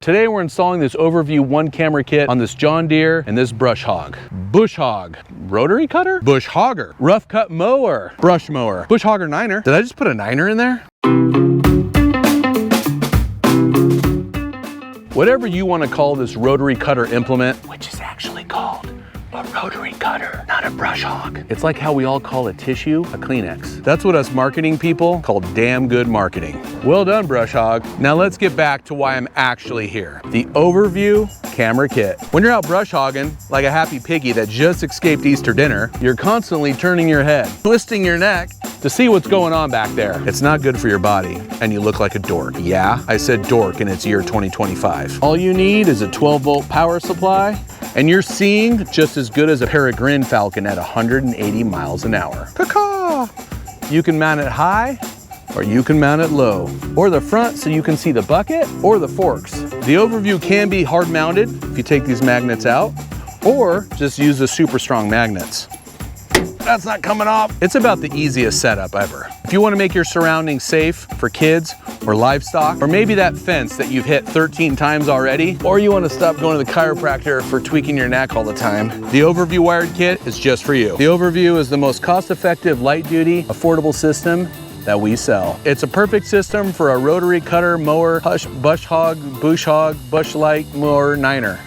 Today we're installing this OverView 1 camera kit on this John Deere and this Bush Hog. Bush Hog, rotary cutter? Bush Hogger, rough cut mower, brush mower, Bush Hogger niner. Did I just put a niner in there? Whatever you want to call this rotary cutter implement, which is actually called a rotary cutter, not a brush hog. It's like how we all call a tissue a Kleenex. That's what us marketing people call damn good marketing. Well done, Brush Hog. Now let's get back to why I'm actually here. The OverView camera kit. When you're out brush hogging, like a happy piggy that just escaped Easter dinner, you're constantly turning your head, twisting your neck to see what's going on back there. It's not good for your body, and you look like a dork. Yeah, I said dork, and it's year 2025. All you need is a 12-volt power supply, and you're seeing just as good as a peregrine falcon at 180 miles an hour. Caw-caw! You can mount it high, or you can mount it low, or the front so you can see the bucket, or the forks. The OverView can be hard mounted if you take these magnets out, or just use the super strong magnets. That's not coming off. It's about the easiest setup ever. If you want to make your surroundings safe for kids or livestock, or maybe that fence that you've hit 13 times already, or you want to stop going to the chiropractor for tweaking your neck all the time, the OverView wired kit is just for you. The OverView is the most cost-effective, light-duty, affordable system that we sell. It's a perfect system for a rotary cutter, mower, bush hog, bush light mower, niner.